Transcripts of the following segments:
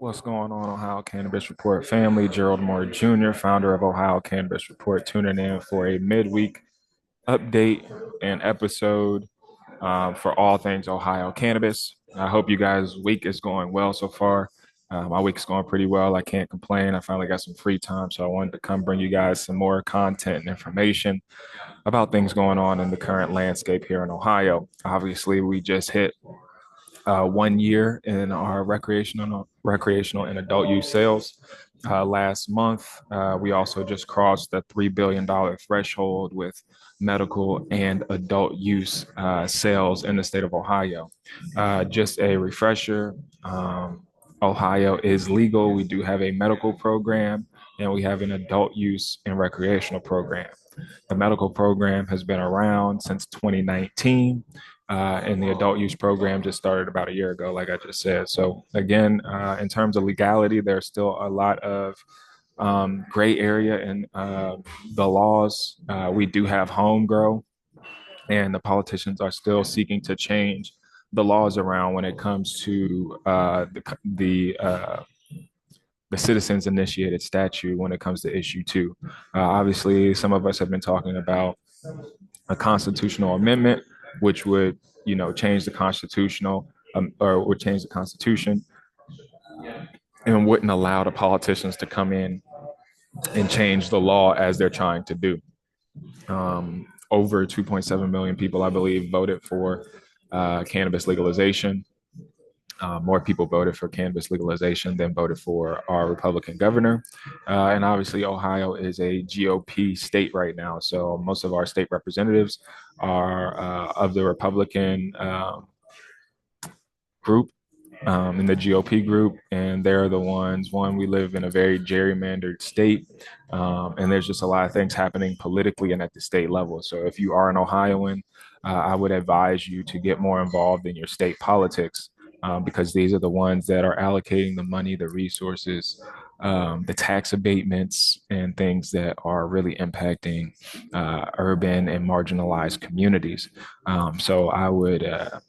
What's going on, Ohio Cannabis Report family? Gerald Moore Jr., founder of Ohio Cannabis Report, tuning in for a midweek update and episode for all things Ohio cannabis. I hope you guys' week is going well so far. My week's going pretty well. I can't complain. I finally got some free time, so I wanted to come bring you guys some more content and information about things going on in the current landscape here in Ohio. Obviously, we just hit 1 year in our recreational and adult use sales. Last month, we also just crossed the $3 billion threshold with medical and adult use sales in the state of Ohio. Just a refresher, Ohio is legal. We do have a medical program and we have an adult use and recreational program. The medical program has been around since 2019, and the adult use program just started about a year ago, like I just said. So, again, in terms of legality, there's still a lot of gray area in the laws. We do have home grow, and the politicians are still seeking to change the laws around when it comes to the citizens initiated statute when it comes to issue two. Obviously, some of us have been talking about a constitutional amendment, which would, change the constitutional or would change the constitution and wouldn't allow the politicians to come in and change the law as they're trying to do. Over 2.7 million people, I believe, voted for cannabis legalization. More people voted for cannabis legalization than voted for our Republican governor. And obviously, Ohio is a GOP state right now. So most of our state representatives are of the Republican group, in the GOP group, and they're the ones. One, we live in a very gerrymandered state, and there's just a lot of things happening politically and at the state level. So if you are an Ohioan, I would advise you to get more involved in your state politics, because these are the ones that are allocating the money, the resources, the tax abatements, and things that are really impacting urban and marginalized communities. So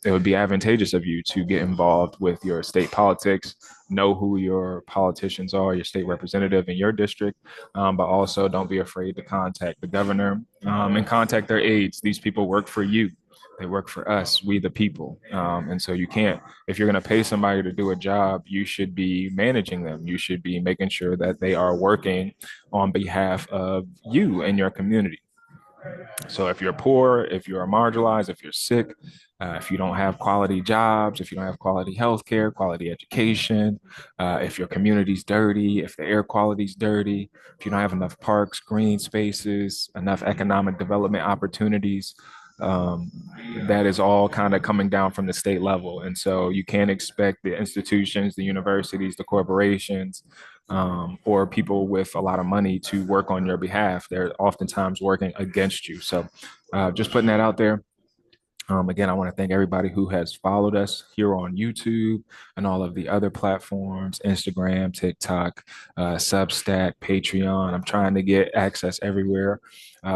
it would be advantageous of you to get involved with your state politics, know who your politicians are, your state representative in your district, but also don't be afraid to contact the governor and contact their aides. These people work for you. They work for us, we the people. And so you can't, if you're going to pay somebody to do a job, you should be managing them. You should be making sure that they are working on behalf of you and your community. So if you're poor, if you're marginalized, if you're sick, if you don't have quality jobs, if you don't have quality healthcare, quality education, if your community's dirty, if the air quality's dirty, if you don't have enough parks, green spaces, enough economic development opportunities, um, that is all kind of coming down from the state level. And so you can't expect the institutions, the universities, the corporations, or people with a lot of money to work on your behalf. They're oftentimes working against you. So just putting that out there. Again, I want to thank everybody who has followed us here on YouTube and all of the other platforms, Instagram, TikTok, Substack, Patreon. I'm trying to get access everywhere.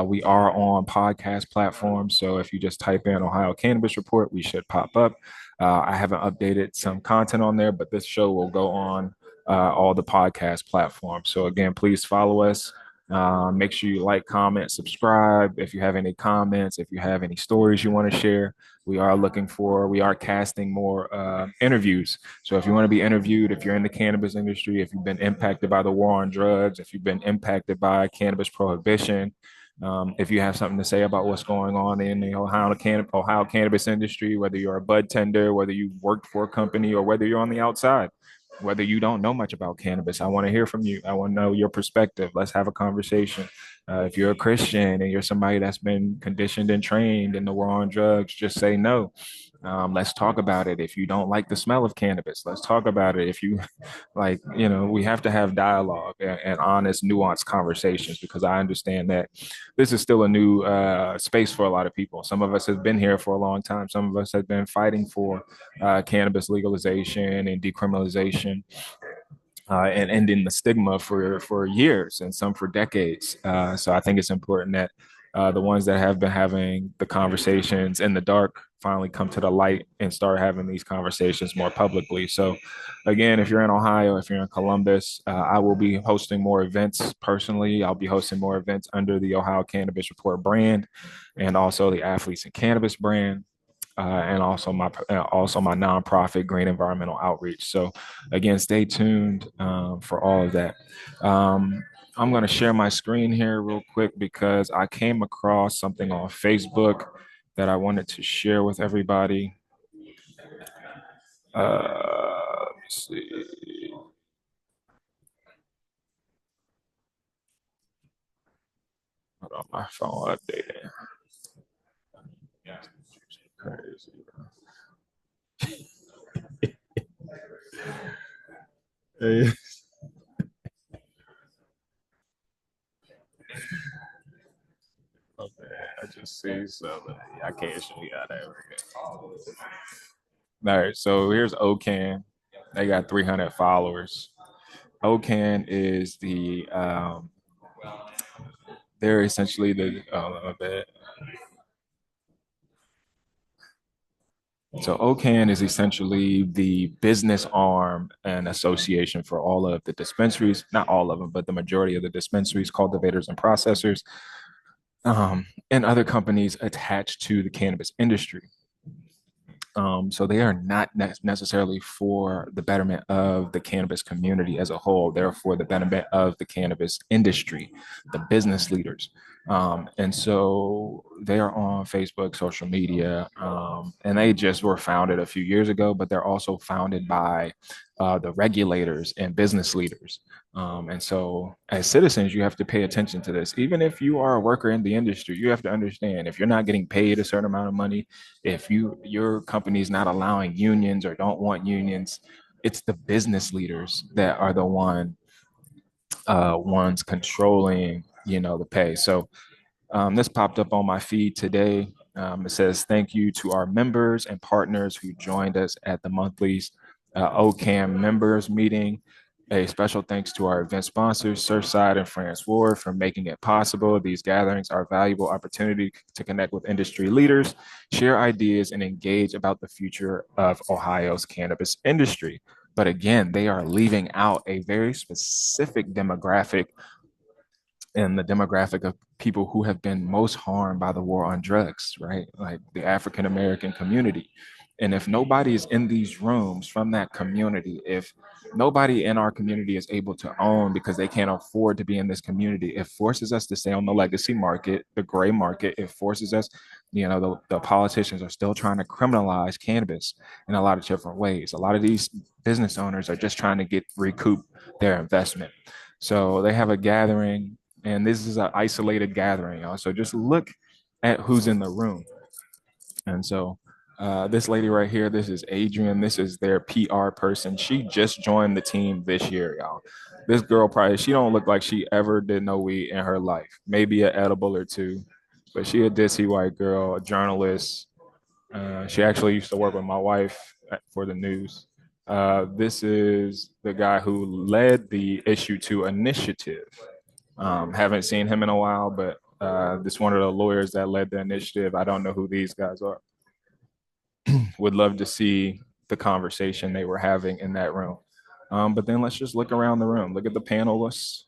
We are on podcast platforms. So if you just type in Ohio Cannabis Report, we should pop up. I haven't updated some content on there, but this show will go on all the podcast platforms. So again, please follow us. Make sure you like, comment, subscribe. If you have any comments, if you have any stories you want to share, we are casting more interviews. So if you want to be interviewed, if you're in the cannabis industry, if you've been impacted by the war on drugs, if you've been impacted by cannabis prohibition, if you have something to say about what's going on in the Ohio cannabis industry, whether you're a bud tender, whether you worked for a company, or whether you're on the outside, whether you don't know much about cannabis, I want to hear from you. I want to know your perspective. Let's have a conversation. If you're a Christian and you're somebody that's been conditioned and trained in the war on drugs, just say no. Let's talk about it. If you don't like the smell of cannabis, let's talk about it. If you we have to have dialogue and honest, nuanced conversations, because I understand that this is still a new space for a lot of people. Some of us have been here for a long time. Some of us have been fighting for cannabis legalization and decriminalization, and ending the stigma for years, and some for decades. So I think it's important that The ones that have been having the conversations in the dark finally come to the light and start having these conversations more publicly. So, again, if you're in Ohio, if you're in Columbus, I will be hosting more events personally. I'll be hosting more events under the Ohio Cannabis Report brand and also the Athletes in Cannabis brand. And also my nonprofit Green Environmental Outreach. So again, stay tuned for all of that. Um, I'm going to share my screen here real quick because I came across something on Facebook that I wanted to share with everybody. Let me see. Hold on, my phone updating. Crazy. Hey, okay, I just see something. I can't show you how that works. All right, so here's OCAN. They got 300 followers. OCAN is they're essentially the so OCAN is essentially the business arm and association for all of the dispensaries, not all of them, but the majority of the dispensaries, cultivators, and processors, and other companies attached to the cannabis industry. So they are not necessarily for the betterment of the cannabis community as a whole. They're for the betterment of the cannabis industry, the business leaders. And so they are on Facebook, social media, and they just were founded a few years ago, but they're also founded by the regulators and business leaders. And so, as citizens, you have to pay attention to this. Even if you are a worker in the industry, you have to understand if you're not getting paid a certain amount of money, if your company is not allowing unions or don't want unions, it's the business leaders that are the ones controlling, the pay. So this popped up on my feed today. It says, thank you to our members and partners who joined us at the monthly OCAM members meeting. A special thanks to our event sponsors, Surfside and France Ward, for making it possible. These gatherings are a valuable opportunity to connect with industry leaders, share ideas, and engage about the future of Ohio's cannabis industry. But again, they are leaving out a very specific demographic and the demographic of people who have been most harmed by the war on drugs, right? Like the African American community. And if nobody is in these rooms from that community, if nobody in our community is able to own because they can't afford to be in this community, it forces us to stay on the legacy market, the gray market. It forces us, the politicians are still trying to criminalize cannabis in a lot of different ways. A lot of these business owners are just trying to recoup their investment. So they have a gathering, and this is an isolated gathering, y'all. So just look at who's in the room. And so this lady right here, this is Adrian. This is their PR person. She just joined the team this year, y'all. This girl probably, she don't look like she ever did no weed in her life. Maybe an edible or two, but she a ditzy white girl, a journalist. She actually used to work with my wife for the news. This is the guy who led the Issue 2 initiative. Haven't seen him in a while, but this one of the lawyers that led the initiative. I don't know who these guys are. Would love to see the conversation they were having in that room. But then let's just look around the room. Look at the panelists.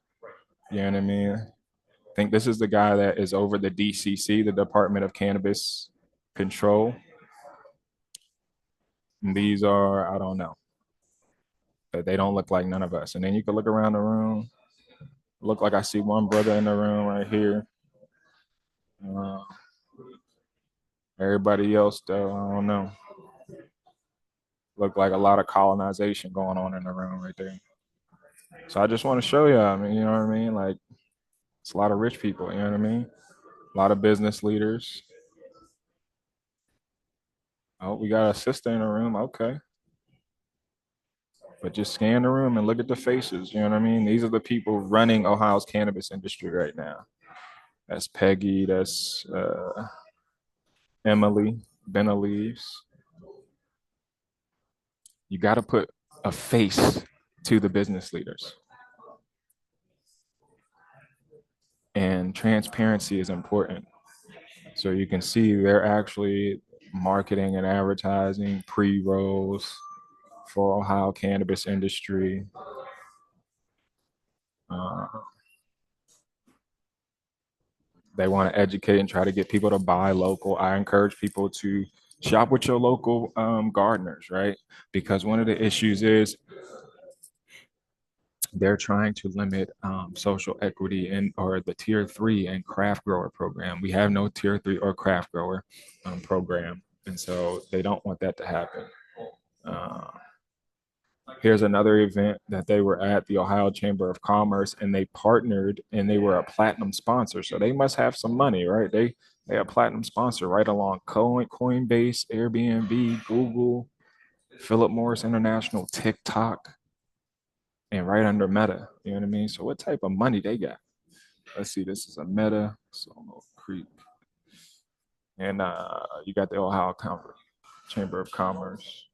You know what I mean? I think this is the guy that is over the DCC, the Department of Cannabis Control. And these are, I don't know, but they don't look like none of us. And then you can look around the room. Look like I see one brother in the room right here. Uh, Everybody else, though, I don't know. Look like a lot of colonization going on in the room right there. So I just want to show you. I mean, you know what I mean? Like, it's a lot of rich people. You know what I mean? A lot of business leaders. Oh, we got a sister in the room. Okay. But just scan the room and look at the faces. You know what I mean? These are the people running Ohio's cannabis industry right now. That's Peggy. That's Emily Benaleves. You got to put a face to the business leaders. And transparency is important. So you can see they're actually marketing and advertising pre-rolls for Ohio cannabis industry. Uh, they want to educate and try to get people to buy local. I encourage people to shop with your local gardeners, right? Because one of the issues is they're trying to limit social equity and or the tier 3 and craft grower program. We have no tier 3 or craft grower program, and so they don't want that to happen. Uh, Here's another event that they were at, the Ohio Chamber of Commerce, and they partnered and they were a platinum sponsor. So they must have some money, right? They a platinum sponsor right along Coinbase, Airbnb, Google, Philip Morris International, TikTok, and right under Meta. You know what I mean? So what type of money they got? Let's see. This is a Meta, Solo Creek, and you got the Ohio Chamber of Commerce.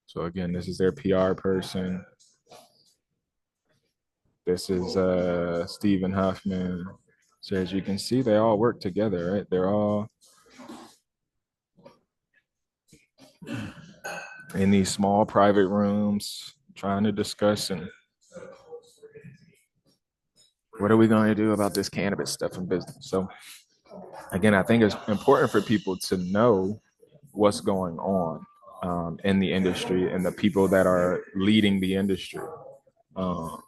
So again, this is their PR person. This is Stephen Huffman. So as you can see, they all work together, right? They're all in these small private rooms trying to discuss and what are we going to do about this cannabis stuff in business. So again, I think it's important for people to know what's going on in the industry and the people that are leading the industry. Um,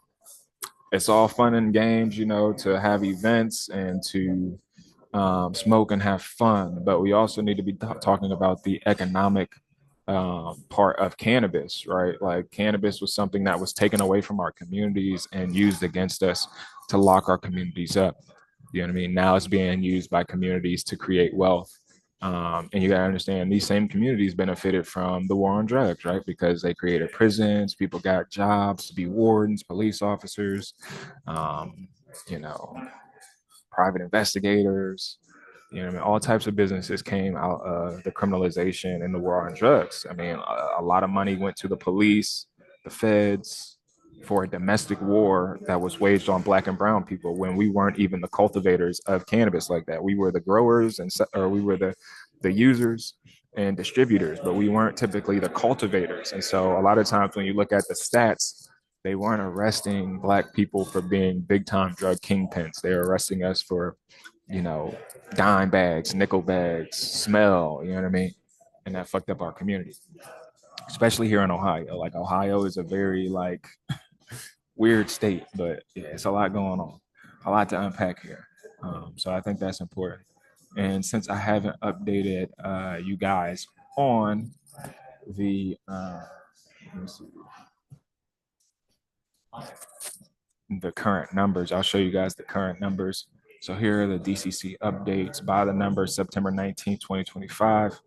it's all fun and games, to have events and to smoke and have fun, but we also need to be talking about the economic part of cannabis, right? Like cannabis was something that was taken away from our communities and used against us to lock our communities up. You know what I mean? Now it's being used by communities to create wealth. And you got to understand these same communities benefited from the war on drugs, right? Because they created prisons, people got jobs to be wardens, police officers, um, you know, private investigators, I mean, all types of businesses came out of the criminalization and the war on drugs. I mean, a lot of money went to the police, the feds, for a domestic war that was waged on Black and brown people when we weren't even the cultivators of cannabis like that. We were the growers or we were the users and distributors, but we weren't typically the cultivators. And so a lot of times when you look at the stats, they weren't arresting Black people for being big time drug kingpins. They were arresting us for, you know, dime bags, nickel bags, smell, you know what I mean? And that fucked up our community, especially here in Ohio. Like Ohio is a very like weird state, but yeah, it's a lot going on, a lot to unpack here. So I think that's important. And since I haven't updated you guys on let me see, the current numbers, I'll show you guys the current numbers. So here are the DCC updates by the number September 19th, 2025.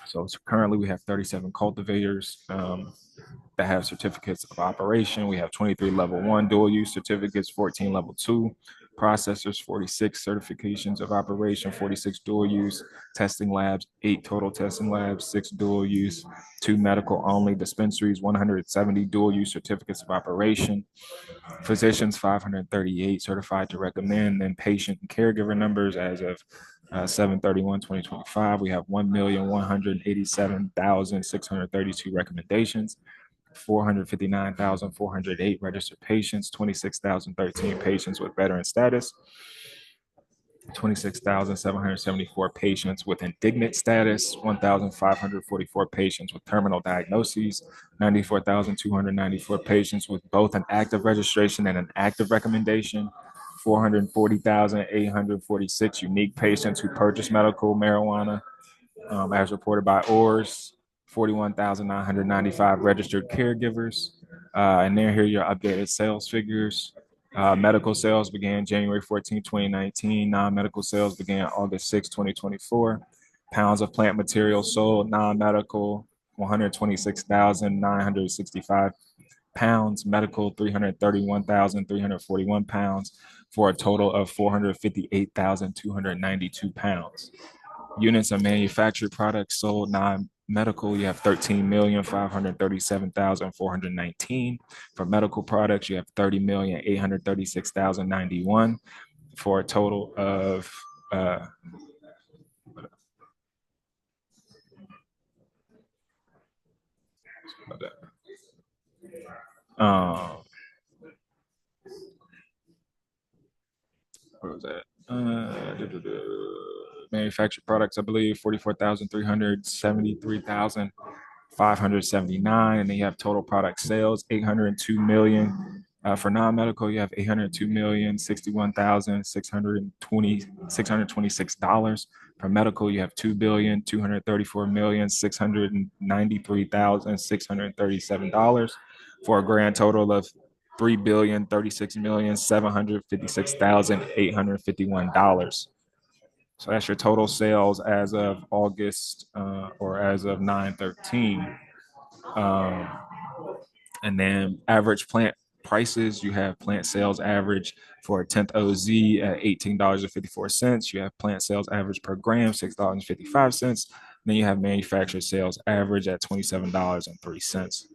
So currently we have 37 cultivators that have certificates of operation. We have 23 level 1 dual use certificates, 14 level 2 processors, 46 certifications of operation, 46 dual use testing labs, 8 total testing labs, 6 dual use, 2 medical only dispensaries, 170 dual use certificates of operation, physicians 538 certified to recommend, and patient and caregiver numbers as of 7/31/2025, we have 1,187,632 recommendations, 459,408 registered patients, 26,013 patients with veteran status, 26,774 patients with indignant status, 1,544 patients with terminal diagnoses, 94,294 patients with both an active registration and an active recommendation, 440,846 unique patients who purchased medical marijuana, as reported by ORS, 41,995 registered caregivers. And then here are your updated sales figures. Medical sales began January 14, 2019. Non-medical sales began August 6, 2024. Pounds of plant material sold, non-medical, 126,965 pounds, medical 331,341 pounds, for a total of 458,292 pounds. Units of manufactured products sold non-medical, you have 13,537,419. For medical products, you have 30,836,091. for a total of uh, um, what was that? Manufactured products, I believe, 44,373,579, and then you have total product sales, 802 million. For non-medical, you have 802,061,626 dollars. For medical, you have 2,234,693,637 dollars, for a grand total of 3,036,756,851 dollars. So that's your total sales as of August or as of 9/13. Um, and then average plant prices, you have plant sales average for a 10th OZ at $18.54. You have plant sales average per gram, $6.55. Then you have manufacturer sales average at $27.03.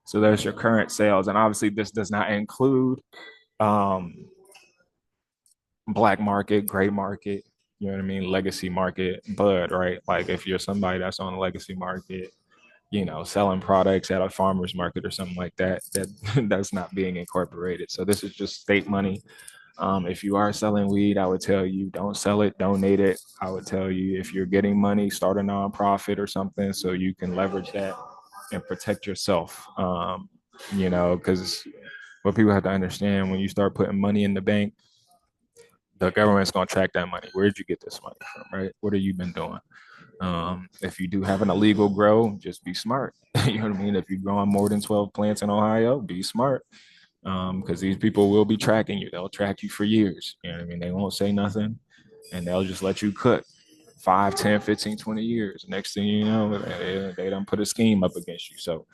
So there's your current sales. And obviously, this does not include um, black market, gray market, you know what I mean, legacy market, bud, right? Like if you're somebody that's on the legacy market, selling products at a farmer's market or something like that, that's not being incorporated. So this is just state money. If you are selling weed, I would tell you don't sell it, donate it. I would tell you if you're getting money, start a nonprofit or something so you can leverage that and protect yourself. Because what people have to understand, when you start putting money in the bank, the government's going to track that money. Where did you get this money from, right? What have you been doing? If you do have an illegal grow, just be smart. You know what I mean? If you're growing more than 12 plants in Ohio, be smart. Because these people will be tracking you. They'll track you for years. You know what I mean? They won't say nothing and they'll just let you cook 5, 10, 15, 20 years. Next thing you know, they don't put a scheme up against you. So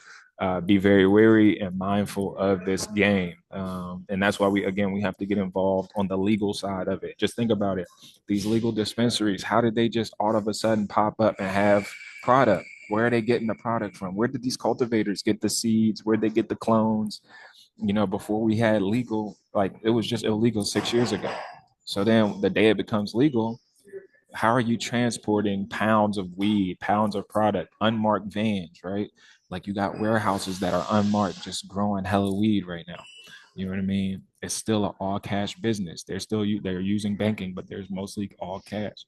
be very wary and mindful of this game. And that's why we have to get involved on the legal side of it. Just think about it. These legal dispensaries, how did they just all of a sudden pop up and have product? Where are they getting the product from? Where did these cultivators get the seeds? Where did they get the clones? Before we had legal, like it was just illegal 6 years ago. So then the day it becomes legal, how are you transporting pounds of weed, pounds of product, unmarked vans, right? Like you got warehouses that are unmarked, just growing hella weed right now. You know what I mean? It's still an all cash business. They're using banking, but there's mostly all cash.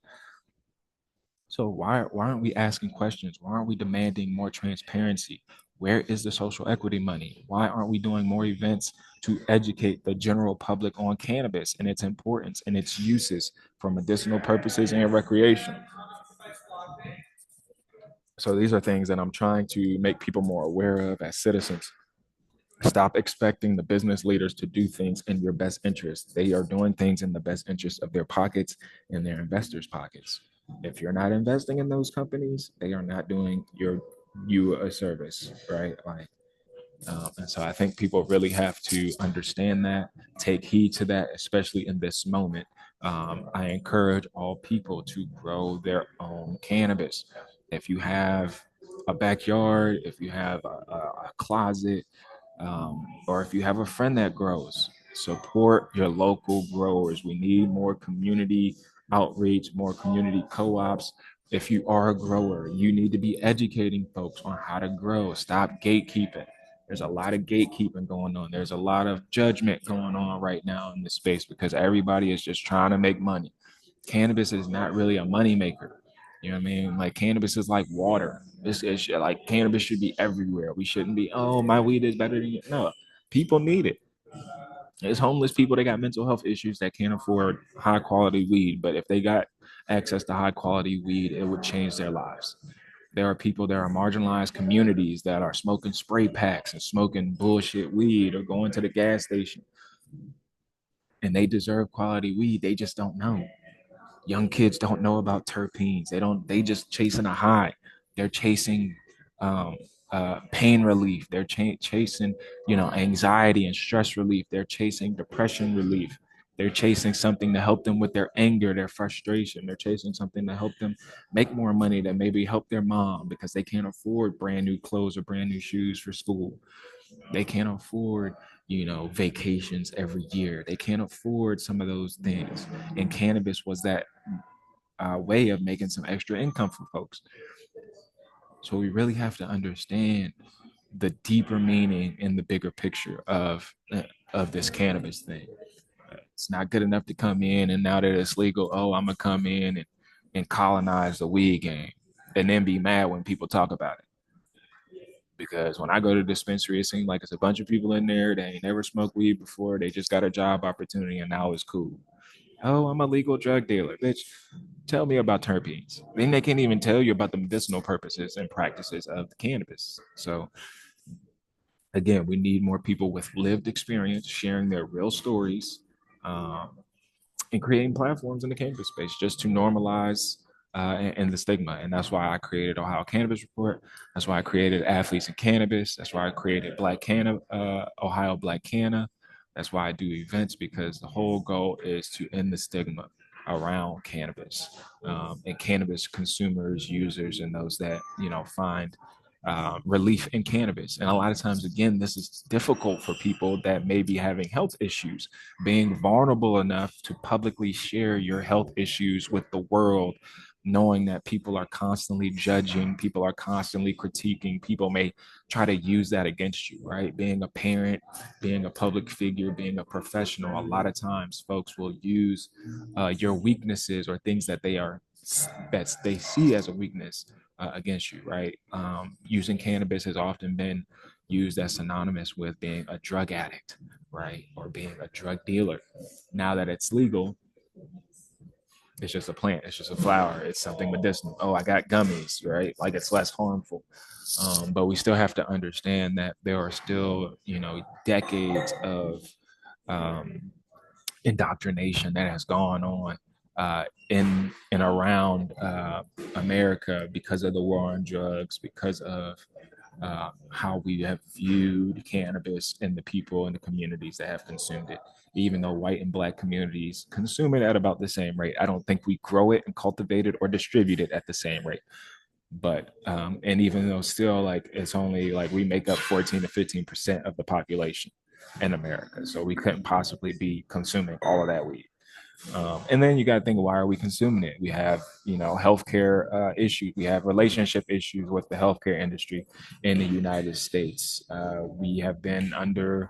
So why aren't we asking questions? Why aren't we demanding more transparency? Where is the social equity money? Why aren't we doing more events to educate the general public on cannabis and its importance and its uses for medicinal purposes and recreation? So these are things that I'm trying to make people more aware of as citizens. Stop expecting the business leaders to do things in your best interest. They are doing things in the best interest of their pockets and their investors' pockets. If you're not investing in those companies, they are not doing you a service, right? And so I think people really have to understand that, take heed to that, especially in this moment. I encourage all people to grow their own cannabis. If you have a backyard, if you have a closet, or if you have a friend that grows, support your local growers. We need more community outreach, more community co-ops. If you are a grower, you need to be educating folks on how to grow. Stop gatekeeping. There's a lot of gatekeeping going on. There's a lot of judgment going on right now in this space because everybody is just trying to make money. Cannabis is not really a money maker. You know what I mean? Like cannabis is like water. This is like cannabis should be everywhere. We shouldn't be, oh, my weed is better than you. No, people need it. There's homeless people that got mental health issues that can't afford high quality weed, but if they got access to high quality weed, it would change their lives. There are people that are marginalized communities that are smoking spray packs and smoking bullshit weed or going to the gas station, and they deserve quality weed. They just don't know. Young kids don't know about terpenes. They just chasing a high. They're chasing um, pain relief. They're chasing, anxiety and stress relief. They're chasing depression relief. They're chasing something to help them with their anger, their frustration. They're chasing something to help them make more money, that maybe help their mom because they can't afford brand new clothes or brand new shoes for school. They can't afford, vacations every year. They can't afford some of those things. And cannabis was that way of making some extra income for folks. So we really have to understand the deeper meaning in the bigger picture of this cannabis thing. It's not good enough to come in and now that it's legal, oh, I'm gonna come in and colonize the weed game, and then be mad when people talk about it. Because when I go to the dispensary, it seems like it's a bunch of people in there. They ain't never smoked weed before. They just got a job opportunity and now it's cool. Oh, I'm a legal drug dealer. Bitch, tell me about terpenes. Then they can't even tell you about the medicinal purposes and practices of the cannabis. So again, we need more people with lived experience sharing their real stories, um, and creating platforms in the cannabis space just to normalize and the stigma. And that's why I created Ohio Cannabis Report. That's why I created Athletes in Cannabis. That's why I created Ohio Black Canna. That's why I do events, because the whole goal is to end the stigma around cannabis, and cannabis consumers, users, and those that find relief in cannabis. And a lot of times, again, this is difficult for people that may be having health issues. Being vulnerable enough to publicly share your health issues with the world, knowing that people are constantly judging, people are constantly critiquing, people may try to use that against you, right? Being a parent, being a public figure, being a professional, a lot of times folks will use your weaknesses or things that they see as a weakness against you, right? Using cannabis has often been used as synonymous with being a drug addict, right? Or being a drug dealer. Now that it's legal, it's just a plant, it's just a flower, it's something medicinal. Oh, I got gummies, right? Like it's less harmful. But we still have to understand that there are still, decades of um, indoctrination that has gone on in and around America because of the war on drugs, because of how we have viewed cannabis and the people and the communities that have consumed it. Even though white and black communities consume it at about the same rate, I don't think we grow it and cultivate it or distribute it at the same rate. But and even though still like it's only like we make up 14 to 15% of the population in America, so we couldn't possibly be consuming all of that weed. And then you got to think, why are we consuming it? We have, healthcare issues. We have relationship issues with the healthcare industry in the United States. We have been under,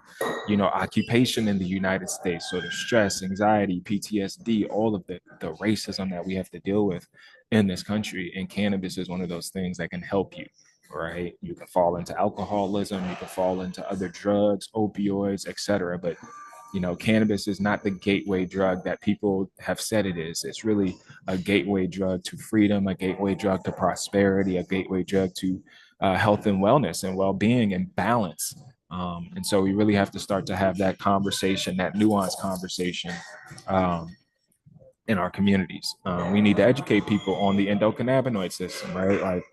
occupation in the United States. So the stress, anxiety, PTSD, all of the racism that we have to deal with in this country. And cannabis is one of those things that can help you. Right, you can fall into alcoholism, you can fall into other drugs, opioids, etc. But cannabis is not the gateway drug that people have said it is. It's really a gateway drug to freedom, a gateway drug to prosperity, a gateway drug to health and wellness and well-being and balance. And so we really have to start to have that conversation, that nuanced conversation, um, in our communities. We need to educate people on the endocannabinoid system, right? Like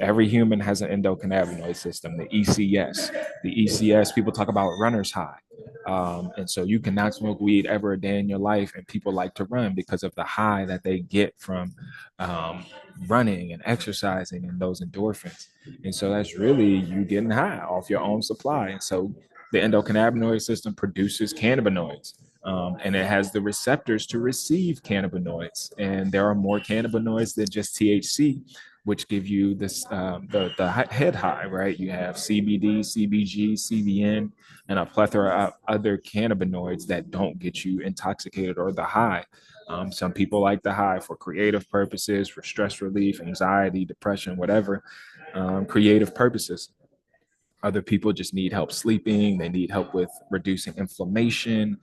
every human has an endocannabinoid system, the ECS. The ECS, people talk about runner's high. And so you cannot smoke weed ever a day in your life, and people like to run because of the high that they get from um, running and exercising and those endorphins. And so that's really you getting high off your own supply. And so the endocannabinoid system produces cannabinoids. And it has the receptors to receive cannabinoids. And there are more cannabinoids than just THC, which give you this the head high, right? You have CBD, CBG, CBN, and a plethora of other cannabinoids that don't get you intoxicated or the high. Some people like the high for creative purposes, for stress relief, anxiety, depression, whatever, creative purposes. Other people just need help sleeping. They need help with reducing inflammation,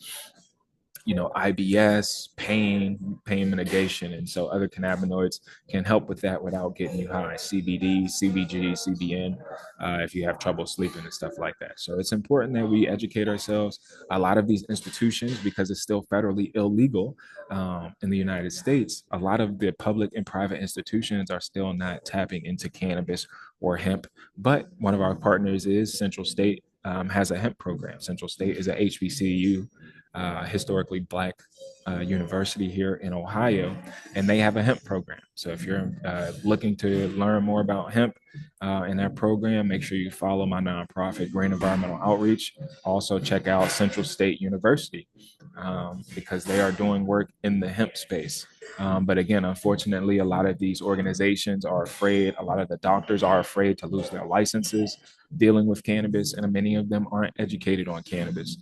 IBS, pain mitigation. And so other cannabinoids can help with that without getting you high. CBD, CBG, CBN, if you have trouble sleeping and stuff like that. So it's important that we educate ourselves. A lot of these institutions, because it's still federally illegal in the United States, a lot of the public and private institutions are still not tapping into cannabis or hemp. But one of our partners is Central State, has a hemp program. Central State is a HBCU, historically black university here in Ohio, and they have a hemp program. So if you're looking to learn more about hemp in that program, make sure you follow my nonprofit, Green Environmental Outreach. Also, check out Central State University because they are doing work in the hemp space. But again, unfortunately, a lot of these organizations are afraid, a lot of the doctors are afraid to lose their licenses dealing with cannabis, and many of them aren't educated on cannabis.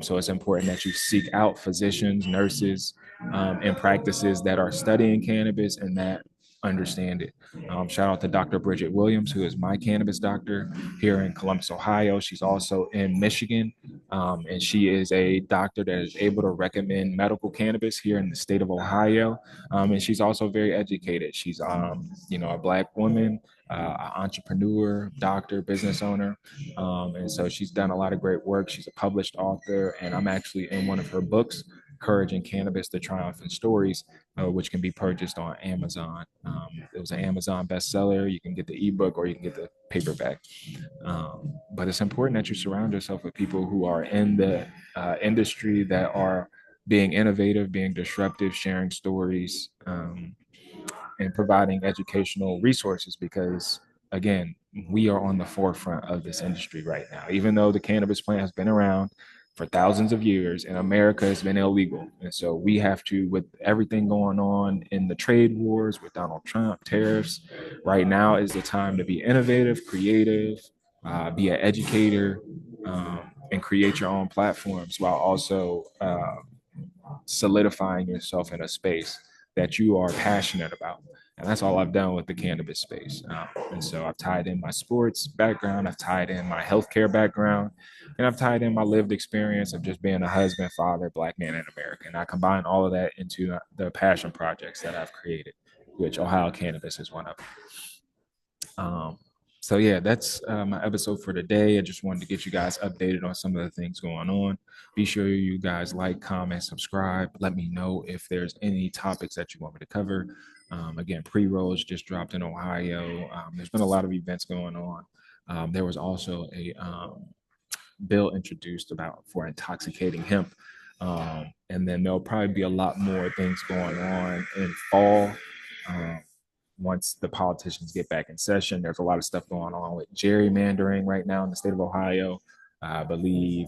So it's important that you seek out physicians, nurses, and practices that are studying cannabis and that understand it. Shout out to Dr. Bridget Williams, who is my cannabis doctor here in Columbus, Ohio. She's also in Michigan, and she is a doctor that is able to recommend medical cannabis here in the state of Ohio. And she's also very educated. She's, a Black woman, entrepreneur, doctor, business owner. And so she's done a lot of great work. She's a published author, and I'm actually in one of her books, Courage in Cannabis, The Triumph and Stories, which can be purchased on Amazon. It was an Amazon bestseller. You can get the ebook or you can get the paperback. But it's important that you surround yourself with people who are in the industry that are being innovative, being disruptive, sharing stories, and providing educational resources because, again, we are on the forefront of this industry right now. Even though the cannabis plant has been around for thousands of years and America has been illegal. And so we have to, with everything going on in the trade wars with Donald Trump, tariffs, right now is the time to be innovative, creative, be an educator, and create your own platforms while also solidifying yourself in a space that you are passionate about. And that's all I've done with the cannabis space. And so I've tied in my sports background, I've tied in my healthcare background, and I've tied in my lived experience of just being a husband, father, Black man in America. And I combine all of that into the passion projects that I've created, which Ohio Cannabis is one of them. So yeah, that's my episode for today. I just wanted to get you guys updated on some of the things going on. Be sure you guys like, comment, subscribe. Let me know if there's any topics that you want me to cover. Again, pre-rolls just dropped in Ohio. There's been a lot of events going on. There was also a bill introduced about for intoxicating hemp. And then there'll probably be a lot more things going on in fall. Um, Once the politicians get back in session. There's a lot of stuff going on with gerrymandering right now in the state of Ohio. I believe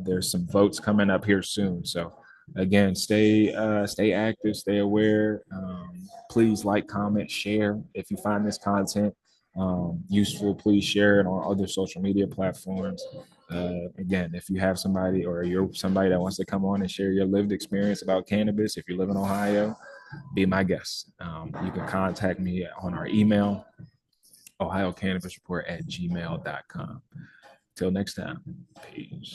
there's some votes coming up here soon. So again, stay active, stay aware. Please like, comment, share. If you find this content useful, please share it on other social media platforms. Again, if you have somebody or you're somebody that wants to come on and share your lived experience about cannabis, if you live in Ohio, be my guest. You can contact me on our email, ohiocannabisreport@gmail.com. Till next time, peace.